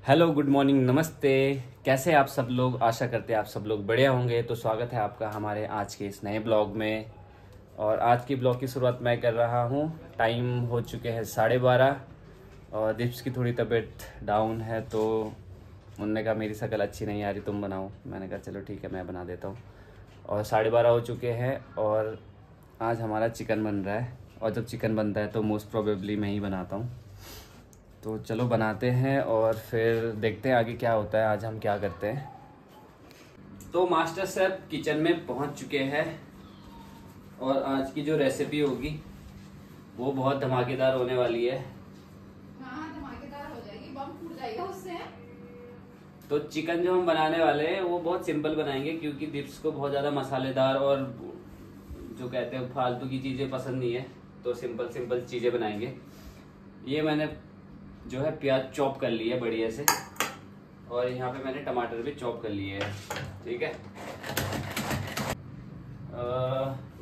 Hello, good morning, नमस्ते। कैसे हैं आप सब लोग? आशा करते हैं आप सब लोग बढ़िया होंगे। तो स्वागत है आपका हमारे आज के इस नए ब्लॉग में। और आज की ब्लॉग की शुरुआत मैं कर रहा हूँ। टाइम हो चुके हैं 12:30 और दीप्स की थोड़ी तबीयत डाउन है, तो उन्होंने कहा मेरी शक्ल अच्छी नहीं आ रही, तुम बनाओ। मैंने कहा चलो ठीक है, मैं बना देता हूँ। और 12:30 हो चुके हैं और आज हमारा चिकन बन रहा है। और जब चिकन बनता है तो मोस्ट प्रोबेबली मैं ही बनाता हूँ। तो चलो बनाते हैं और फिर देखते हैं आगे क्या होता है, आज हम क्या करते हैं। तो मास्टर शेफ किचन में पहुंच चुके हैं और आज की जो रेसिपी होगी वो बहुत धमाकेदार होने वाली है। हाँ, धमाकेदार हो जाएगी, बम फूट जाएगा उससे। तो चिकन जो हम बनाने वाले हैं वो बहुत सिंपल बनाएंगे, क्योंकि दिप्स को बहुत ज़्यादा मसालेदार और जो कहते हैं फालतू की चीज़ें पसंद नहीं है। तो सिंपल सिंपल चीज़ें बनाएंगे। ये मैंने जो है प्याज चॉप कर ली है बढ़िया से, और यहाँ पे मैंने टमाटर भी चॉप कर लिए है। ठीक है।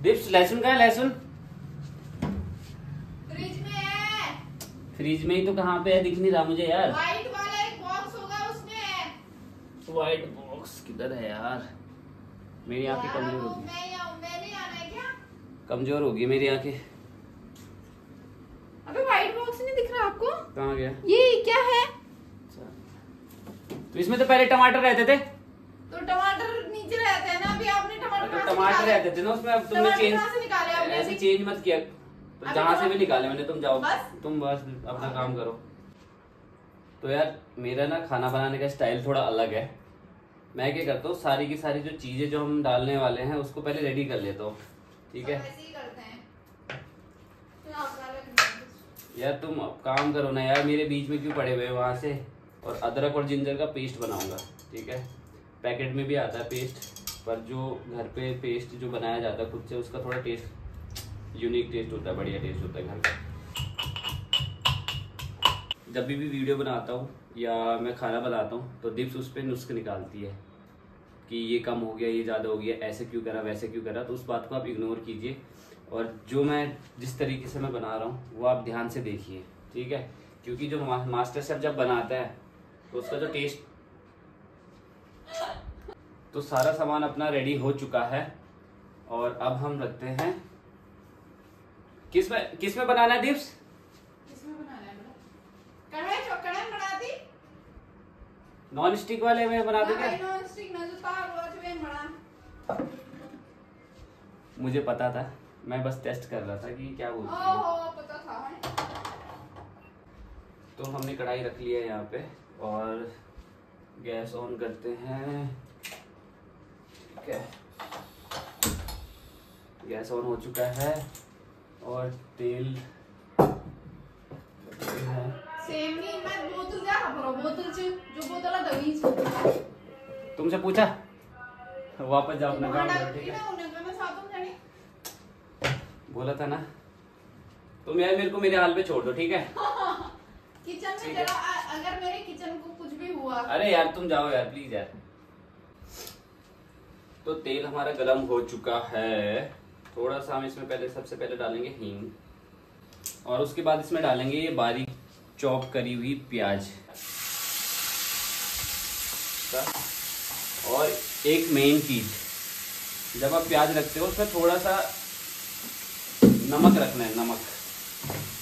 दिप्स, लहसुन कहाँ है? लहसुन फ्रिज में है। फ्रिज में ही तो, कहाँ पे है? दिख नहीं रहा मुझे यार। व्हाइट वाला एक बॉक्स होगा, उसमें है। व्हाइट बॉक्स किधर है यार? मेरी आंखें कमजोर होगी। मैं नहीं आना है क्या? कमजोर होगी मेरी आंखें। अबे व्हाइट बॉक्स नहीं दिख रहा आपको? कहाँ गया? ये क्या है? तो इसमें तो पहले टमाटर रहते थे। तो टमाटर नीचे रहते हैं ना, अभी आपने टमाटर तो कहाँ से टमाटर निकाले? रहते थे ना उसमें, अब तुमने टमाटर चेंज कहाँ से निकाले आपने ऐसे अभी? चेंज मत किया। तो अभी जहाँ से तो- भी निकाले मैंने, तुम जाओ। बस? तुम बस अपना काम करो। तो यार मेरा ना खाना बनाने का स्टाइल थोड़ा अलग है। मैं क्या करता हूँ, सारी की सारी जो चीजें जो हम डालने वाले हैं उसको पहले रेडी कर लेता हूँ। ठीक है सब ऐसे ही करते हैं। तो आप वाला नहीं। यार, तुम अब काम करो ना यार, मेरे बीच में क्यों पड़े हुए वहां से। और अदरक और जिंजर का पेस्ट बनाऊंगा। ठीक है। पैकेट में भी आता है पेस्ट, पर जो घर पे पेस्ट जो बनाया जाता है खुद से, उसका थोड़ा टेस्ट यूनिक टेस्ट होता है, बढ़िया टेस्ट होता है घर का। जब भी वीडियो बनाता हूँ या मैं खाना बनाता हूँ तो दिप्स उस पर नुस्खे निकालती है कि ये कम हो गया, ये ज़्यादा हो गया, ऐसे क्यों करा, वैसे क्यों करा। तो उस बात को आप इग्नोर कीजिए और जो मैं जिस तरीके से मैं बना रहा हूँ वो आप ध्यान से देखिए। ठीक है। क्योंकि जो मास्टर शेफ जब बनाता है तो उसका जो टेस्ट, तो सारा सामान अपना रेडी हो चुका है। और अब हम रखते हैं, किस में बनाना है दिप्स? किसमें बनाना है बेटा? कढ़ाई बना दी। नॉन स्टिक वाले में बना दो क्या? नॉन स्टिक ना, जो तार वाला जो है बड़ा। मुझे पता था, मैं बस टेस्ट कर रहा था कि क्या बोलती है। ओहो, पता था है? तो हमने कढ़ाई रख लिया है यहाँ पे और गैस ऑन करते हैं। ठीक है, गैस ऑन हो चुका है और तेल है। सेम नहीं, मैं बोतल जा रहा बोतल से जो बोतल है दवी से। तुमसे पूछा? वापस जाओ अपना काम करो। ठीक है, बोला था ना। तुम यार मेरे को मेरे हाल पे छोड़ दो। ठीक है। किचन में जरा अगर मेरे किचन को कुछ भी हुआ। अरे यार तुम जाओ यार, प्लीज यार। तो तेल हमारा गरम हो चुका है। थोड़ा सा हम इसमें पहले, सबसे पहले डालेंगे हींग, और उसके बाद इसमें डालेंगे ये बारीक चॉप करी हुई प्याज। और एक मेन चीज, जब आप प्याज रखते हो उसमें थोड़ा सा नमक रखना है, नमक।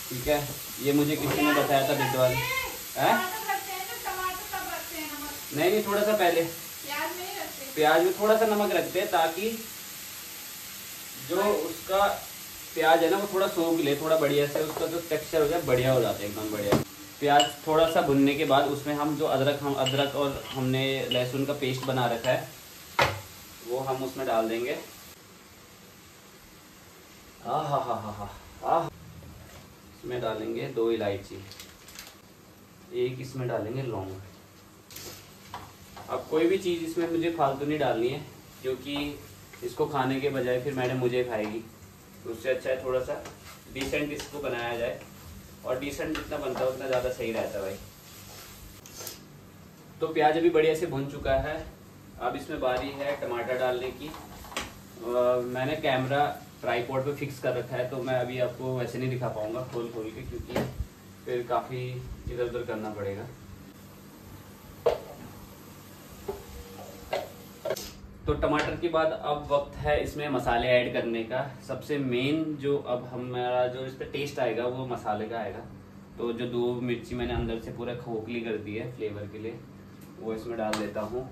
ठीक है। ये मुझे किसी ने बताया था बिटवाल है। नहीं, थोड़ा सा पहले प्याज में थोड़ा सा नमक रखते हैं, ताकि जो उसका प्याज है ना वो थोड़ा सोख ले, थोड़ा बढ़िया से उसका जो टेक्सचर हो जाए, बढ़िया हो जाता है, एकदम बढ़िया। प्याज थोड़ा सा भुनने के बाद उसमें हम जो अदरक और हमने लहसुन का पेस्ट बना रखा है वो हम उसमें डाल देंगे। इसमें डालेंगे 2 इलायची, एक इसमें डालेंगे लौंग। अब कोई भी चीज़ इसमें मुझे फालतू नहीं डालनी है, क्योंकि इसको खाने के बजाय फिर मैडम मुझे खाएगी। तो उससे अच्छा है थोड़ा सा डिसेंट इसको बनाया जाए, और डिसेंट जितना बनता है उतना ज़्यादा सही रहता है भाई। तो प्याज अभी बढ़िया से भुन चुका है। अब इसमें बारी है टमाटर डालने की। मैंने कैमरा ट्राईपॉड पे फिक्स कर रखा है, तो मैं अभी आपको वैसे नहीं दिखा पाऊंगा खोल के, क्योंकि फिर काफ़ी इधर उधर करना पड़ेगा। तो टमाटर के बाद अब वक्त है इसमें मसाले ऐड करने का। सबसे मेन जो अब हमारा जो इस पे टेस्ट आएगा वो मसाले का आएगा। तो जो 2 मिर्ची मैंने अंदर से पूरा खोखली कर दी है फ्लेवर के लिए, वो इसमें डाल देता हूँ।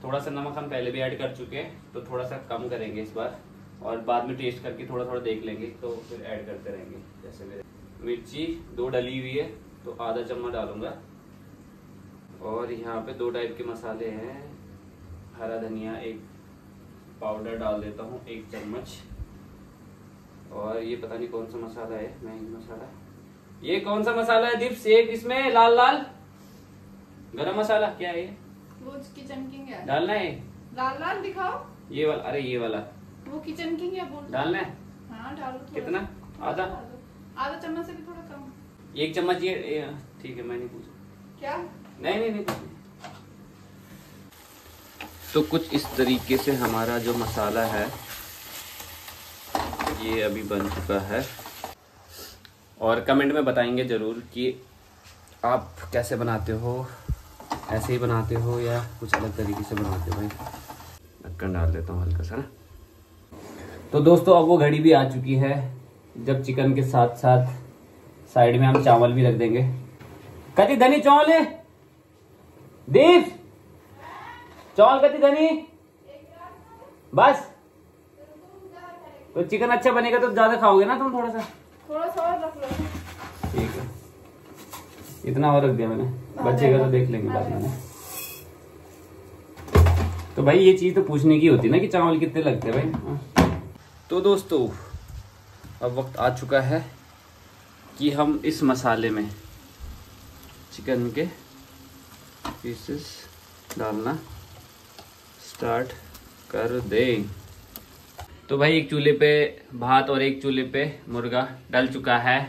थोड़ा सा नमक हम पहले भी ऐड कर चुके हैं, तो थोड़ा सा कम करेंगे इस बार, और बाद में टेस्ट करके थोड़ा थोड़ा देख लेंगे, तो फिर ऐड करते रहेंगे। जैसे मेरे मिर्ची 2 डली हुई है तो आधा चम्मच डालूंगा। और यहाँ पे 2 टाइप के मसाले हैं। हरा धनिया 1 पाउडर डाल देता हूँ 1 चम्मच। और ये पता नहीं कौन सा मसाला है, मैगी मसाला। ये कौन सा मसाला है दीप्स? एक इसमें लाल लाल गरम मसाला, क्या है ये? वो किचन किंग है। डालना है? लाल लाल दिखाओ। ये वाला? अरे ये वाला वो किचन किंग है, बोल। डालना है? हाँ डालो। कितना? आधा? आधा चम्मच से भी थोड़ा कम। 1 चम्मच ये ठीक है, मैं नहीं पूछा। क्या? नहीं। तो कुछ इस तरीके से हमारा जो मसाला है ये अभी बन चुका है। और कमेंट में बताएंगे ज़रूर कि आप कैसे बनाते हो, ऐसे ही बनाते हो या कुछ अलग तरीके से बनाते हो। भाई ढक्कन डाल देता हूँ हल्का सा ना। तो दोस्तों अब वो घड़ी भी आ चुकी है जब चिकन के साथ साथ साइड में हम चावल भी रख देंगे। कति धनी चावल है दीप, चावल कति धनी बस। तो चिकन अच्छा बनेगा तो ज्यादा खाओगे ना तुम, थोड़ा सा और रख लो। ठीक है, इतना और रख दिया मैंने, बचेगा तो देख लेंगे बाद में। तो भाई ये चीज तो पूछने की होती है ना कि चावल कितने लगते हैं भाई। तो दोस्तों अब वक्त आ चुका है कि हम इस मसाले में चिकन के पीसेस डालना स्टार्ट कर दें। तो भाई एक चूल्हे पे भात और एक चूल्हे पे मुर्गा डल चुका है।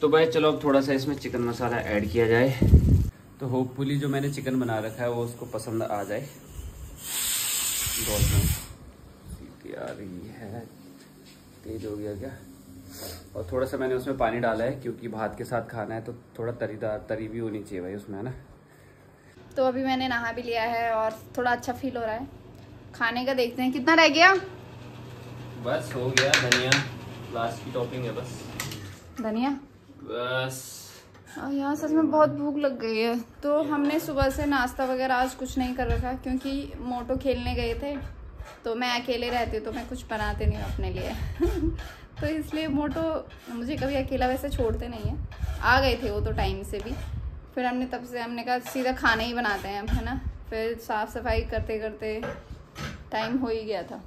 तो भाई चलो अब थोड़ा सा इसमें चिकन मसाला ऐड किया जाए, तो होपफुली जो मैंने चिकन बना रखा है वो उसको पसंद आ जाए। सीटी आ रही है, तेज हो गया क्या? और थोड़ा सा मैंने उसमें पानी डाला है क्योंकि भात के साथ खाना है, तो थोड़ा तरी भी होनी चाहिए भाई उसमें, है ना। तो अभी मैंने नहा भी लिया है और थोड़ा अच्छा फील हो रहा है। खाने का देखते हैं कितना रह गया। बस हो गया, धनिया लास्ट की टॉपिंग है बस। धनिया बस। यहाँ सच में बहुत भूख लग गई है। तो हमने सुबह से नाश्ता वगैरह आज कुछ नहीं कर रखा क्योंकि मोटो खेलने गए थे, तो मैं अकेले रहती तो मैं कुछ बनाते नहीं हूँ अपने लिए तो इसलिए मोटो मुझे कभी अकेला वैसे छोड़ते नहीं है। आ गए थे वो तो टाइम से भी, फिर हमने कहा सीधा खाना ही बनाते हैं, है ना। फिर साफ़ सफाई करते करते टाइम हो ही गया था।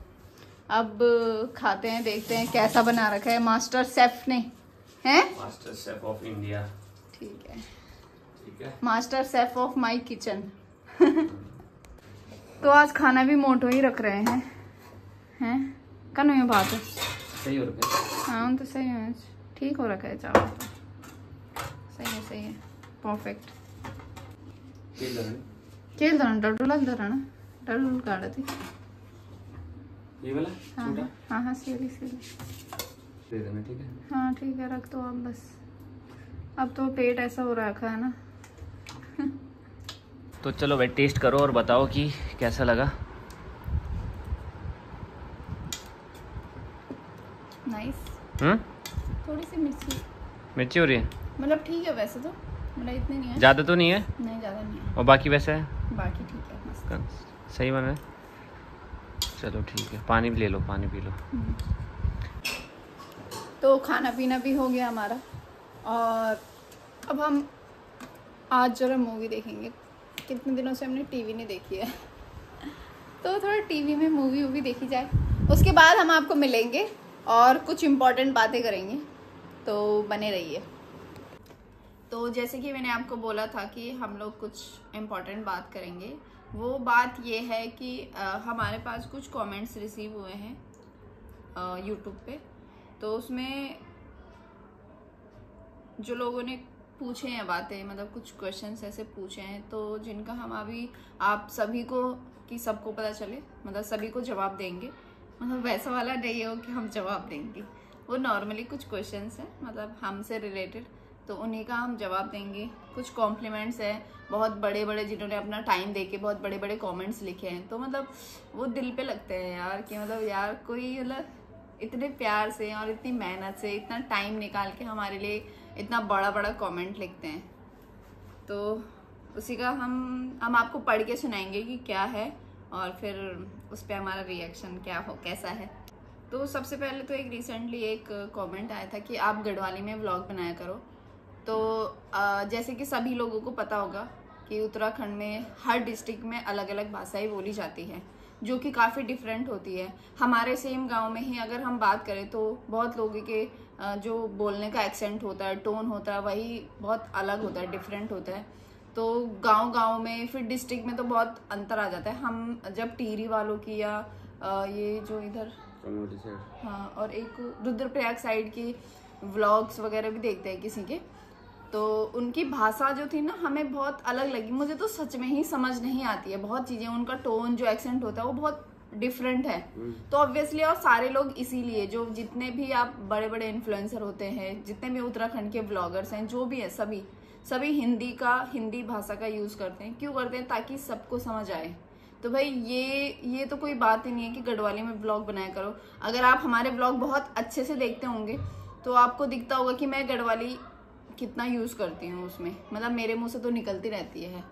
अब खाते हैं, देखते हैं कैसा बना रखा है मास्टर शेफ ने, हैं? Master chef of India. ठीक है, ठीक है, master chef of my kitchen तो आज खाना भी मोटो ही रख रहे हैं कनु ये बात है। सही हो रखा है। हाँ तो सही है, ठीक हो रखा है चावल तो। सही है परफेक्ट। खेल धरण धरण काढ़ थी ये वाला छोटा। हाँ सीली दे देना, ठीक है। हाँ ठीक है, रख दो अब बस। अब तो पेट ऐसा हो रखा है ना तो चलो भाई टेस्ट करो और बताओ कि कैसा लगा। नाइस। थोड़ी सी मिर्ची हो रही है, मतलब ठीक है वैसे तो, मतलब इतनी नहीं है। ज्यादा तो नहीं है? नहीं ज्यादा नहीं है। और बाकी वैसे है? बाकी ठीक है, मस्त। सही बना है। चलो ठीक है, पानी भी ले लो, पानी पी लो। तो खाना पीना भी हो गया हमारा, और अब हम आज जरा मूवी देखेंगे। कितने दिनों से हमने टीवी नहीं देखी है तो थोड़ा टीवी में मूवी वूवी देखी जाए, उसके बाद हम आपको मिलेंगे और कुछ इम्पोर्टेंट बातें करेंगे, तो बने रहिए। तो जैसे कि मैंने आपको बोला था कि हम लोग कुछ इम्पोर्टेंट बात करेंगे। वो बात ये है कि हमारे पास कुछ कमेंट्स रिसीव हुए हैं यूट्यूब पे, तो उसमें जो लोगों ने पूछे हैं बातें, मतलब कुछ क्वेश्चंस ऐसे पूछे हैं, तो जिनका हम अभी आप सभी को कि सबको पता चले, मतलब सभी को जवाब देंगे। मतलब वैसा वाला नहीं हो कि हम जवाब देंगे, वो नॉर्मली कुछ क्वेश्चंस हैं मतलब हमसे रिलेटेड, तो तो उन्हीं का हम जवाब देंगे। कुछ कॉम्प्लीमेंट्स है बहुत बड़े बड़े, जिन्होंने अपना टाइम देके बहुत बड़े बड़े कमेंट्स लिखे हैं, तो मतलब वो दिल पे लगते हैं यार, कि मतलब यार कोई मतलब इतने प्यार से और इतनी मेहनत से इतना टाइम निकाल के हमारे लिए इतना बड़ा बड़ा कमेंट लिखते हैं। तो उसी का हम आपको पढ़ के सुनाएंगे कि क्या है, और फिर उस पर हमारा रिएक्शन क्या हो, कैसा है। तो सबसे पहले तो एक रिसेंटली एक कमेंट आया था कि आप गढ़वाली में व्लॉग बनाया करो। तो जैसे कि सभी लोगों को पता होगा कि उत्तराखंड में हर डिस्ट्रिक्ट में अलग अलग भाषाएं बोली जाती हैं, जो कि काफ़ी डिफरेंट होती है। हमारे सेम गांव में ही अगर हम बात करें तो बहुत लोगों के जो बोलने का एक्सेंट होता है, टोन होता है, वही बहुत अलग होता है, डिफरेंट होता है। तो गांव में फिर डिस्ट्रिक्ट में तो बहुत अंतर आ जाता है। हम जब टिहरी वालों की या ये जो इधर हाँ, और एक रुद्रप्रयाग साइड की व्लॉग्स वगैरह भी देखते हैं किसी के, तो उनकी भाषा जो थी ना हमें बहुत अलग लगी। मुझे तो सच में ही समझ नहीं आती है बहुत चीजें, उनका टोन जो एक्सेंट होता है वो बहुत डिफरेंट है। तो ऑब्वियसली और सारे लोग इसीलिए, जो जितने भी आप बड़े बड़े इन्फ्लुएंसर होते हैं, जितने भी उत्तराखंड के ब्लॉगर्स हैं, जो भी है, सभी हिंदी भाषा का यूज करते हैं। क्यों करते हैं? ताकि सबको समझ आए। तो भाई ये तो कोई बात ही नहीं है कि गढ़वाली में ब्लॉग बनाया करो। अगर आप हमारे ब्लॉग बहुत अच्छे से देखते होंगे तो आपको दिखता होगा कि मैं गढ़वाली कितना यूज करती हूँ उसमें, मतलब मेरे मुंह से तो निकलती रहती है।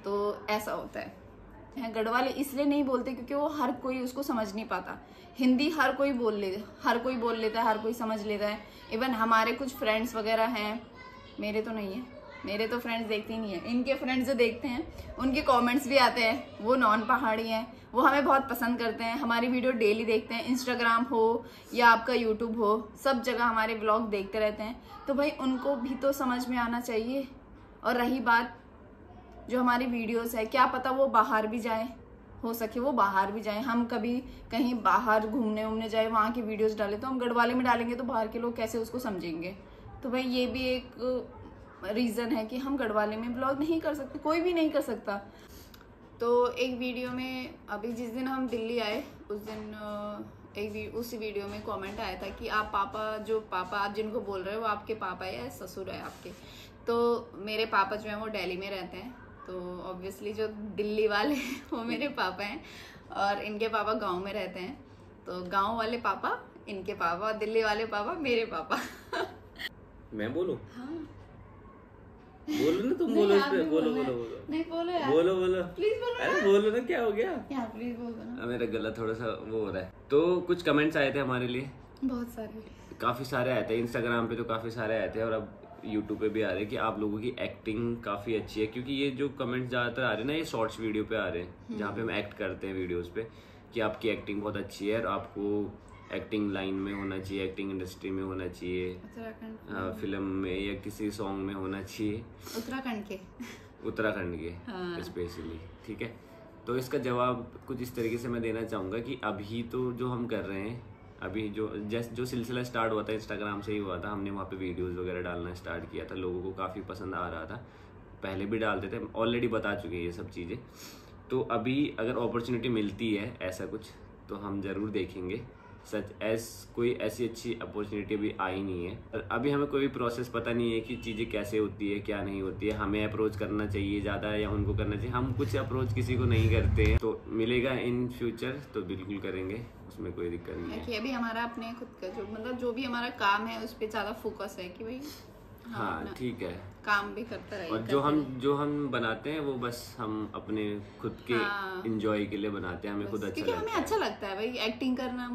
तो ऐसा होता है। गढ़वाली इसलिए नहीं बोलते क्योंकि वो हर कोई उसको समझ नहीं पाता। हिंदी हर कोई बोल लेता है, हर कोई समझ लेता है। इवन हमारे कुछ फ्रेंड्स वगैरह हैं, मेरे तो नहीं है, मेरे तो फ्रेंड्स देखते ही नहीं है, इनके फ्रेंड्स जो देखते हैं उनके कमेंट्स भी आते हैं, वो नॉन पहाड़ी हैं, वो हमें बहुत पसंद करते हैं, हमारी वीडियो डेली देखते हैं, इंस्टाग्राम हो या आपका यूट्यूब हो, सब जगह हमारे ब्लॉग देखते रहते हैं। तो भाई उनको भी तो समझ में आना चाहिए। और रही बात जो हमारी वीडियोस है, क्या पता वो बाहर भी जाए, हो सके वो बाहर भी जाए। हम कभी कहीं बाहर घूमने जाए, वहाँ की वीडियोस डालें, तो हम गढ़वाली में डालेंगे तो बाहर के लोग कैसे उसको समझेंगे। तो भाई ये भी एक रीज़न है कि हम गढ़वाली में ब्लॉग नहीं कर सकते, कोई भी नहीं कर सकता। तो एक वीडियो में अभी जिस दिन हम दिल्ली आए उस दिन उसी वीडियो में कमेंट आया था कि आप पापा आप जिनको बोल रहे हो वो आपके पापा है या ससुर है आपके। तो मेरे पापा जो है वो दिल्ली में रहते हैं, तो ऑब्वियसली जो दिल्ली वाले वो मेरे पापा हैं, और इनके पापा गांव में रहते हैं। तो गांव वाले पापा इनके पापा, और दिल्ली वाले पापा मेरे पापा। मैं बोलूं? हाँ बोलो ना, तुम बोलो इस पे, बोलो। नहीं बोलो यार, बोलो प्लीज बोलो। अरे बोलो ना, क्या हो गया यार प्लीज बोलो ना। मेरा गला थोड़ा सा वो हो रहा है। तो कुछ कमेंट्स आए थे हमारे लिए, बहुत सारे, काफी सारे आए थे। इंस्टाग्राम पे तो काफी सारे आए थे, और अब यूट्यूब पे भी आ रहे हैं कि आप लोगों की एक्टिंग काफी अच्छी है। क्योंकि ये जो कमेंट्स ज्यादातर आ रहे हैं ना, ये शॉर्ट्स वीडियो पे आ रहे हैं, जहाँ पे हम एक्ट करते हैं वीडियोज पे, कि आपकी एक्टिंग बहुत अच्छी है और आपको एक्टिंग लाइन में होना चाहिए, एक्टिंग इंडस्ट्री में होना चाहिए, फिल्म में या किसी सॉन्ग में होना चाहिए, उत्तराखंड के स्पेशली। ठीक है, तो इसका जवाब कुछ इस तरीके से मैं देना चाहूँगा कि अभी तो जो हम कर रहे हैं, अभी जो सिलसिला स्टार्ट हुआ था इंस्टाग्राम से ही हुआ था। हमने वहाँ पे वीडियोस वगैरह डालना स्टार्ट किया था, लोगों को काफ़ी पसंद आ रहा था। पहले भी डालते थे, ऑलरेडी बता चुके हैं ये सब चीज़ें। तो अभी अगर अपॉर्चुनिटी मिलती है ऐसा कुछ तो हम ज़रूर देखेंगे। कोई ऐसी अच्छी अपॉर्चुनिटी भी आई नहीं है, और अभी हमें कोई भी प्रोसेस पता नहीं है कि चीज़ें कैसे होती है, क्या नहीं होती है, हमें अप्रोच करना चाहिए ज़्यादा या उनको करना चाहिए। हम कुछ अप्रोच किसी को नहीं करते हैं। तो मिलेगा इन फ्यूचर तो बिल्कुल करेंगे, उसमें कोई दिक्कत नहीं है। कि अभी हमारा अपने खुद का जो भी हमारा काम है उस पर ज़्यादा फोकस है कि भाई हाँ ठीक है, काम भी करता रहे। और जो हम बनाते हैं वो बस हम अपने खुद के इंजॉय के लिए बनाते हैं, हमें खुद अच्छा लगता है। हमें अच्छा लगता है भाई एक्टिंग करना,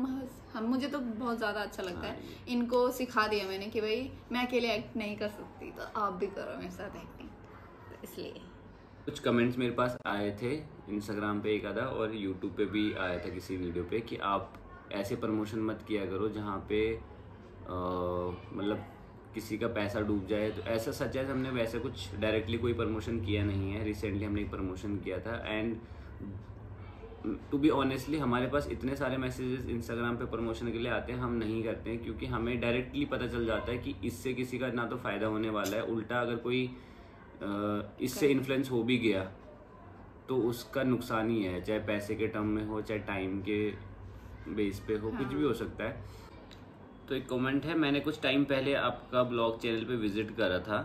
मुझे तो बहुत ज्यादा अच्छा लगता है। इनको सिखा दिया मैंने कि भाई मैं अकेले एक्ट नहीं कर सकती, तो आप भी करो मेरे साथ एक्टिंग। तो इसलिए कुछ कमेंट्स मेरे पास आए थे इंस्टाग्राम पे एक आधा, और यूट्यूब पे भी आया था किसी वीडियो पे, कि आप ऐसे प्रमोशन मत किया करो जहाँ पे मतलब किसी का पैसा डूब जाए। तो ऐसा सच है, हमने वैसे कुछ डायरेक्टली कोई प्रमोशन किया नहीं है। रिसेंटली हमने एक प्रमोशन किया था, एंड टू बी ऑनेस्टली हमारे पास इतने सारे मैसेजेस इंस्टाग्राम पे प्रमोशन के लिए आते हैं, हम नहीं करते हैं, क्योंकि हमें डायरेक्टली पता चल जाता है कि इससे किसी का ना तो फायदा होने वाला है, उल्टा अगर कोई इससे इन्फ्लुएंस हो भी गया तो उसका नुकसान ही है, चाहे पैसे के टर्म में हो, चाहे टाइम के बेस पे हो, कुछ भी हो सकता है। तो एक कमेंट है, मैंने कुछ टाइम पहले आपका ब्लॉग चैनल पे विजिट करा था,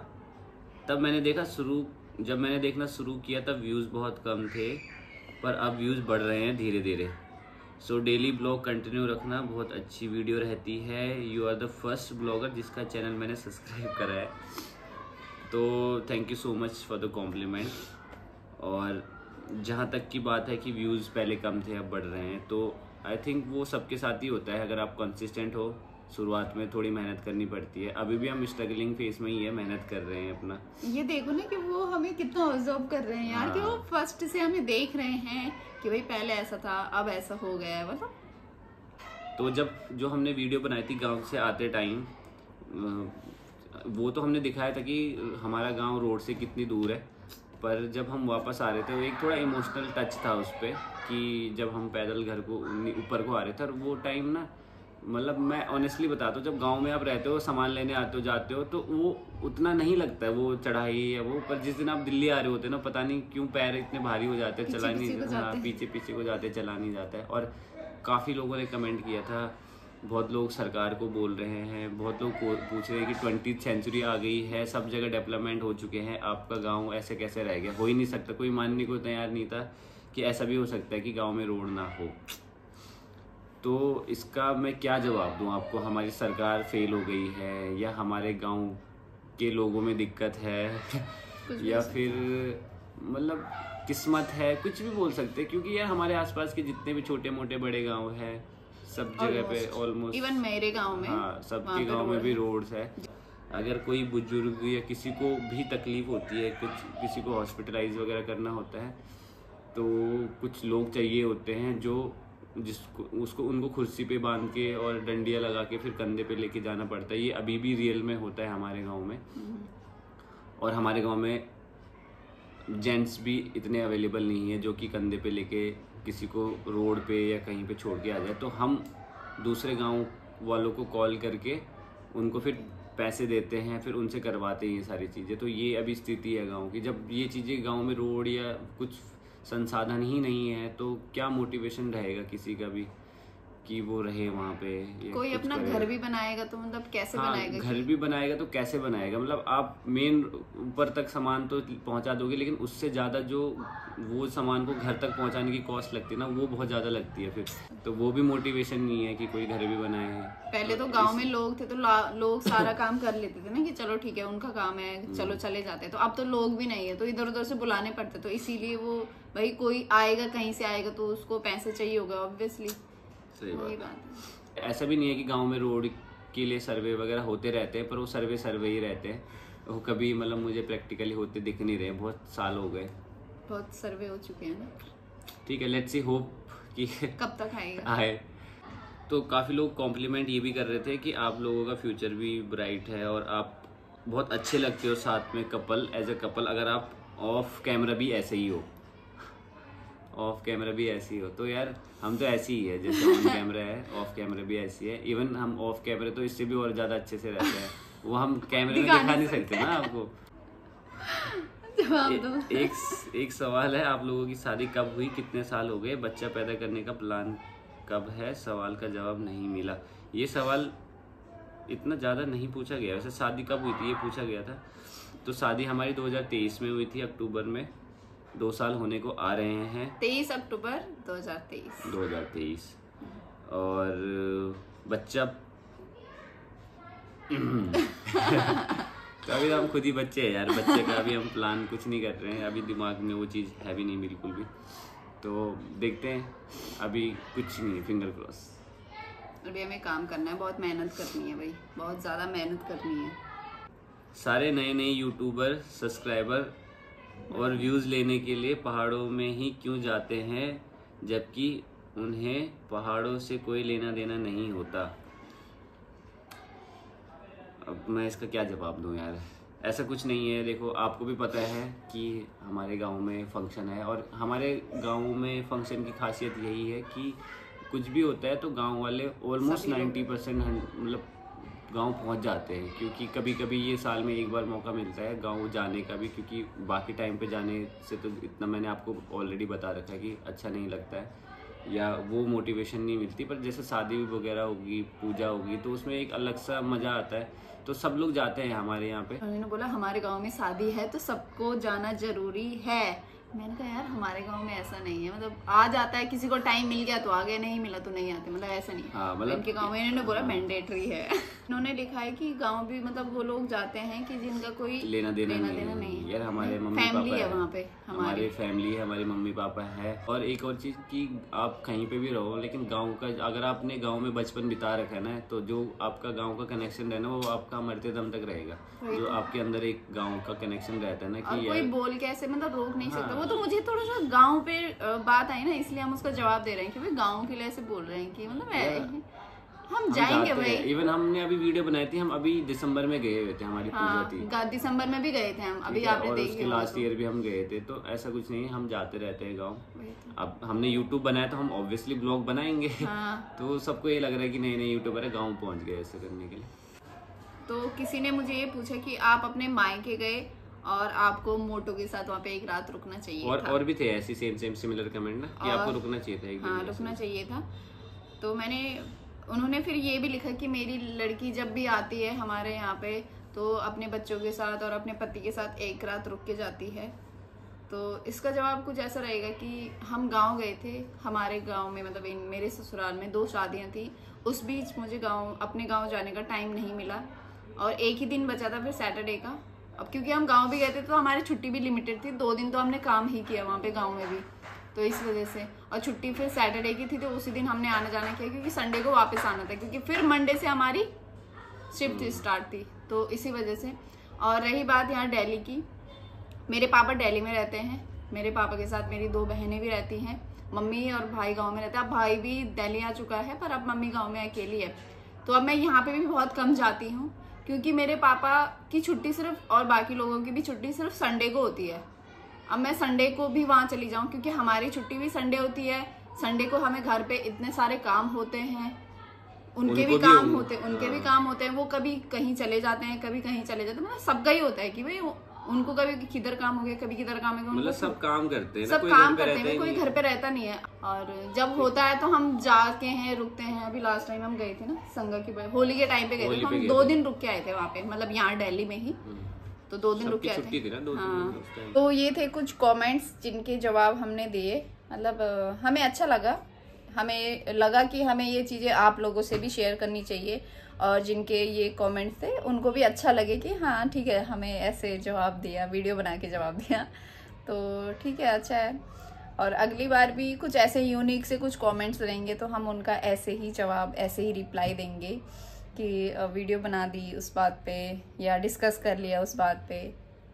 तब मैंने देखा जब मैंने देखना शुरू किया तब व्यूज़ बहुत कम थे, पर अब व्यूज़ बढ़ रहे हैं धीरे धीरे। सो डेली ब्लॉग कंटिन्यू रखना, बहुत अच्छी वीडियो रहती है। You are the first blogger जिसका चैनल मैंने सब्सक्राइब करा है, तो thank you so much for the compliment. और जहाँ तक की बात है कि व्यूज़ पहले कम थे अब बढ़ रहे हैं, तो आई थिंक वो सबके साथ ही होता है। अगर आप कंसिस्टेंट हो, शुरुआत में थोड़ी मेहनत करनी पड़ती है। अभी भी हम स्ट्रगलिंग फेज में ही है, मेहनत कर रहे हैं अपना। ये देखो ना कि वो हमें कितना ऑब्जर्व कर रहे हैं यार। कि वो फर्स्ट से हमें देख रहे हैं कि भाई पहले ऐसा था, अब ऐसा हो गया है, मतलब। तो जो हमने वीडियो बनाई थी गांव से आते टाइम, वो तो हमने दिखाया था कि हमारा गांव रोड से कितनी दूर है, पर जब हम वापस आ रहे थे वो एक थोड़ा इमोशनल टच था उस पर, कि जब हम पैदल घर को ऊपर को आ रहे थे। और वो टाइम ना, मतलब मैं ऑनेस्टली बताता हूँ, जब गांव में आप रहते हो, सामान लेने आते हो, जाते हो, तो वो उतना नहीं लगता है वो चढ़ाई या वो। पर जिस दिन आप दिल्ली आ रहे होते हैं ना, पता नहीं क्यों पैर इतने भारी हो जाते हैं, चला नहीं, हाँ पीछे पीछे को जाते, चला नहीं जाता है। और काफ़ी लोगों ने कमेंट किया था, बहुत लोग सरकार को बोल रहे हैं, बहुत लोग पूछ रहे हैं कि 20वीं सेंचुरी आ गई है, सब जगह डेवलपमेंट हो चुके हैं, आपका गाँव ऐसे कैसे रह गया। हो ही नहीं सकता, कोई मानने को तैयार नहीं था कि ऐसा भी हो सकता है कि गाँव में रोड ना हो। तो इसका मैं क्या जवाब दूं आपको? हमारी सरकार फेल हो गई है, या हमारे गांव के लोगों में दिक्कत है, या फिर मतलब किस्मत है, कुछ भी बोल सकते हैं। क्योंकि यार हमारे आसपास के जितने भी छोटे मोटे बड़े गांव हैं, सब जगह पे ऑलमोस्ट, इवन मेरे गांव में, हाँ सबके गांव में भी रोड्स है। अगर कोई बुजुर्ग या किसी को भी तकलीफ होती है, किसी को हॉस्पिटलाइज वगैरह करना होता है, तो कुछ लोग चाहिए होते हैं जो उनको कुर्सी पे बांध के और डंडिया लगा के फिर कंधे पे लेके जाना पड़ता है। ये अभी भी रियल में होता है हमारे गांव में। और हमारे गांव में जेंट्स भी इतने अवेलेबल नहीं है जो कि कंधे पे लेके किसी को रोड पे या कहीं पे छोड़ के आ जाए। तो हम दूसरे गांव वालों को कॉल करके उनको फिर पैसे देते हैं, फिर उनसे करवाते हैं ये सारी चीज़ें। तो ये अभी स्थिति है गाँव की। जब ये चीज़ें गाँव में रोड या कुछ संसाधन ही नहीं है, तो क्या मोटिवेशन रहेगा किसी का भी कि वो रहे वहाँ पे। कोई अपना घर भी बनाएगा तो मतलब कैसे बनाएगा? घर भी बनाएगा तो कैसे बनाएगा? मतलब आप मेन ऊपर तक सामान तो पहुँचा दोगे, लेकिन उससे ज़्यादा जो वो सामान को घर तक पहुँचाने की कॉस्ट लगती है ना, वो बहुत ज़्यादा लगती है फिर। तो वो भी मोटिवेशन नहीं है कि कोई घर भी बनाए। पहले तो गांव में लोग थे तो लोग सारा काम कर लेते थे ना, कि चलो ठीक है उनका काम है, चलो चले जाते। तो अब तो लोग भी नहीं है, तो इधर उधर से बुलाने पड़ते। तो इसीलिए वो भाई कोई आएगा, कहीं से आएगा, तो उसको पैसे चाहिए होगा ऑब्वियसली। सही बात है। ऐसा भी नहीं है कि गांव में रोड के लिए सर्वे वगैरह होते रहते हैं, पर वो सर्वे ही रहते हैं। वो कभी मतलब मुझे प्रैक्टिकली होते दिख नहीं रहे, बहुत साल हो गए, बहुत सर्वे हो चुके हैं ना। ठीक है, लेट्स सी होप कि कब तक आएगा आए। तो काफ़ी लोग कॉम्प्लीमेंट ये भी कर रहे थे कि आप लोगों का फ्यूचर भी ब्राइट है और आप बहुत अच्छे लगते हो साथ में कपल, एज अ कपल। अगर आप ऑफ कैमरा भी ऐसे ही हो, ऑफ कैमरा भी ऐसी हो, तो यार हम तो ऐसी ही है जैसे ऑन कैमरा है, ऑफ कैमरा भी ऐसी है। इवन हम ऑफ कैमरा तो इससे भी और ज्यादा अच्छे से रहते हैं। वो हम कैमरे में दिखा नहीं सकते ना आपको। एक सवाल है, आप लोगों की शादी कब हुई, कितने साल हो गए, बच्चा पैदा करने का प्लान कब है? सवाल का जवाब नहीं मिला। ये सवाल इतना ज़्यादा नहीं पूछा गया। वैसे शादी कब हुई थी ये पूछा गया था। तो शादी हमारी 2023 में हुई थी, अक्टूबर में। 2 साल होने को आ रहे हैं। 23 अक्टूबर 2023। और बच्चा तो अभी हम खुद ही बच्चे हैं यार, बच्चे का अभी हम प्लान कुछ नहीं कर रहे हैं। अभी दिमाग में वो चीज़ है भी नहीं बिल्कुल भी। तो देखते हैं, अभी कुछ नहीं है, फिंगर क्रॉस। अभी हमें काम करना है, बहुत मेहनत करनी है भाई, बहुत ज़्यादा मेहनत करनी है। सारे नए यूट्यूबर सब्सक्राइबर और व्यूज़ लेने के लिए पहाड़ों में ही क्यों जाते हैं, जबकि उन्हें पहाड़ों से कोई लेना देना नहीं होता? अब मैं इसका क्या जवाब दूं यार। ऐसा कुछ नहीं है। देखो, आपको भी पता है कि हमारे गांव में फंक्शन है, और हमारे गांव में फंक्शन की खासियत यही है कि कुछ भी होता है तो गांव वाले ऑलमोस्ट 90% मतलब गांव पहुंच जाते हैं। क्योंकि कभी कभी ये साल में एक बार मौका मिलता है गांव जाने का भी, क्योंकि बाकी टाइम पे जाने से तो इतना मैंने आपको ऑलरेडी बता रखा है कि अच्छा नहीं लगता है। या वो मोटिवेशन नहीं मिलती। पर जैसे शादी वगैरह होगी, पूजा होगी, तो उसमें एक अलग सा मज़ा आता है, तो सब लोग जाते हैं हमारे यहाँ पे। उन्होंने बोला हमारे गांव में शादी है तो सबको जाना जरूरी है। मैंने कहा यार हमारे गांव में ऐसा नहीं है, मतलब आ जाता है, किसी को टाइम मिल गया तो आ गए, नहीं मिला तो नहीं आते, मतलब ऐसा नहीं है। हाँ, मतलब इनके गांव में इन्होंने बोला मैंडेटरी है। इन्होंने लिखा है कि गांव भी मतलब वो लोग जाते हैं कि जिनका कोई लेना देना नहीं है। यार हमारे मम्मी पापा है वहाँ पे, हमारी फैमिली है, हमारे मम्मी पापा है। और एक और चीज कि आप कहीं पे भी रहो, लेकिन गांव का अगर आपने गांव में बचपन बिता रखा है ना, तो जो आपका गांव का कनेक्शन रहना वो आपका मरते दम तक रहेगा। जो आपके अंदर एक गांव का कनेक्शन रहता है ना कि कोई बोल के ऐसे मतलब रोक नहीं सकता। वो तो मुझे थोड़ा सा गांव पे बात आई ना, इसलिए हम उसका जवाब दे रहे हैं कि भाई गांव के लिए ऐसे बोल रहे हैं कि मतलब हम जाएंगे भाई। इवन हमने अभी वीडियो बनाई थी, हम अभी दिसंबर में गए हुए थे, हमारी पूजा थी, दिसंबर में भी गए थे हम, अभी आपने देखी, उसके लास्ट ईयर भी हम गए थे। तो ऐसा कुछ नहीं है, हम जाते रहते हैं गाँव। अब हमने यूट्यूब बनाया तो हम ऑब्वियसली ब्लॉग बनाएंगे। तो सबको ये लग रहा है कि नए नए यूट्यूबर है, गाँव पहुँच गए ऐसे करने के लिए। तो किसी ने मुझे ये पूछा कि आप अपने मायके गए और आपको मोटो के साथ वहाँ पे एक रात रुकना चाहिए और भी थे ऐसी सेम सिमिलर कमेंट ना कि आपको रुकना चाहिए था एक दिन। हाँ, रुकना चाहिए था। तो उन्होंने फिर ये भी लिखा कि मेरी लड़की जब भी आती है हमारे यहाँ पे तो अपने बच्चों के साथ और अपने पति के साथ एक रात रुक के जाती है। तो इसका जवाब कुछ ऐसा रहेगा कि हम गांव गए थे, हमारे गांव में मतलब मेरे ससुराल में 2 शादियां थी, उस बीच मुझे अपने गांव जाने का टाइम नहीं मिला और एक ही दिन बचा था फिर सैटरडे का। अब क्योंकि हम गांव भी गए थे तो हमारी छुट्टी भी लिमिटेड थी, 2 दिन तो हमने काम ही किया वहाँ पे गाँव में भी, तो इस वजह से। और छुट्टी फिर सैटरडे की थी तो उसी दिन हमने आना जाना किया क्योंकि संडे को वापस आना था, क्योंकि फिर मंडे से हमारी शिफ्ट स्टार्ट थी, तो इसी वजह से। और रही बात यहाँ दिल्ली की, मेरे पापा दिल्ली में रहते हैं, मेरे पापा के साथ मेरी 2 बहनें भी रहती हैं, मम्मी और भाई गांव में रहते हैं। अब भाई भी दिल्ली आ चुका है पर अब मम्मी गांव में अकेली है। तो अब मैं यहाँ पे भी बहुत कम जाती हूँ क्योंकि मेरे पापा की छुट्टी सिर्फ, और बाकी लोगों की भी छुट्टी सिर्फ संडे को होती है। अब मैं संडे को भी वहाँ चली जाऊँ क्योंकि हमारी छुट्टी भी संडे होती है। संडे को हमें घर पे इतने सारे काम होते हैं, उनके भी काम होते हैं, वो कभी कहीं चले जाते हैं, कभी कहीं चले जाते हैं, मतलब सबका ही होता है कि भाई उनको कभी किधर काम हो गया, कभी किधर काम हो गया, मतलब सब काम करते हैं, सब काम करते हैं, कोई घर पे रहता नहीं है। और जब होता है तो हम जाके हैं, रुकते हैं। अभी लास्ट टाइम हम गए थे ना संगा की होली के टाइम पे गए थे, हम 2 दिन रुक के आए थे वहाँ पे, मतलब यहाँ दिल्ली में ही, तो 2 दिन रुक के आए थे। हाँ, तो ये थे कुछ कमेंट्स जिनके जवाब हमने दिए। मतलब हमें अच्छा लगा, हमें लगा कि हमें ये चीज़ें आप लोगों से भी शेयर करनी चाहिए, और जिनके ये कमेंट्स थे उनको भी अच्छा लगे कि हाँ ठीक है, हमें ऐसे जवाब दिया, वीडियो बना के जवाब दिया, तो ठीक है, अच्छा है। और अगली बार भी कुछ ऐसे यूनिक से कुछ कमेंट्स रहेंगे तो हम उनका ऐसे ही जवाब, ऐसे ही रिप्लाई देंगे कि वीडियो बना दी उस बात पे या डिस्कस कर लिया उस बात पे,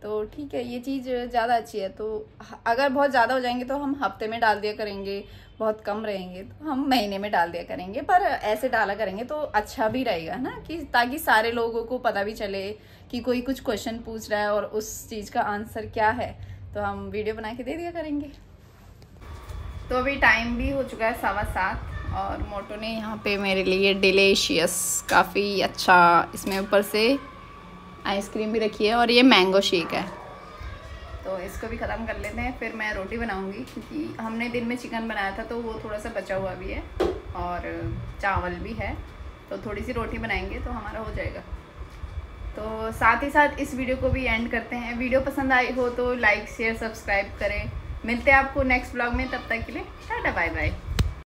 तो ठीक है, ये चीज़ ज़्यादा अच्छी है। तो अगर बहुत ज़्यादा हो जाएंगे तो हम हफ्ते में डाल दिया करेंगे, बहुत कम रहेंगे तो हम महीने में डाल दिया करेंगे, पर ऐसे डाला करेंगे तो अच्छा भी रहेगा ना, कि ताकि सारे लोगों को पता भी चले कि कोई कुछ क्वेश्चन पूछ रहा है और उस चीज़ का आंसर क्या है, तो हम वीडियो बना के दे दिया करेंगे। तो अभी टाइम भी हो चुका है 7:15 और मोटो ने यहाँ पे मेरे लिए डिलीशियस, काफ़ी अच्छा, इसमें ऊपर से आइसक्रीम भी रखी है और ये मैंगो शेक है, तो इसको भी ख़त्म कर लेते हैं, फिर मैं रोटी बनाऊंगी क्योंकि हमने दिन में चिकन बनाया था तो वो थोड़ा सा बचा हुआ भी है और चावल भी है, तो थोड़ी सी रोटी बनाएंगे तो हमारा हो जाएगा। तो साथ ही साथ इस वीडियो को भी एंड करते हैं। वीडियो पसंद आई हो तो लाइक शेयर सब्सक्राइब करें। मिलते हैं आपको नेक्स्ट ब्लॉग में, तब तक के लिए टाटा बाय बाय।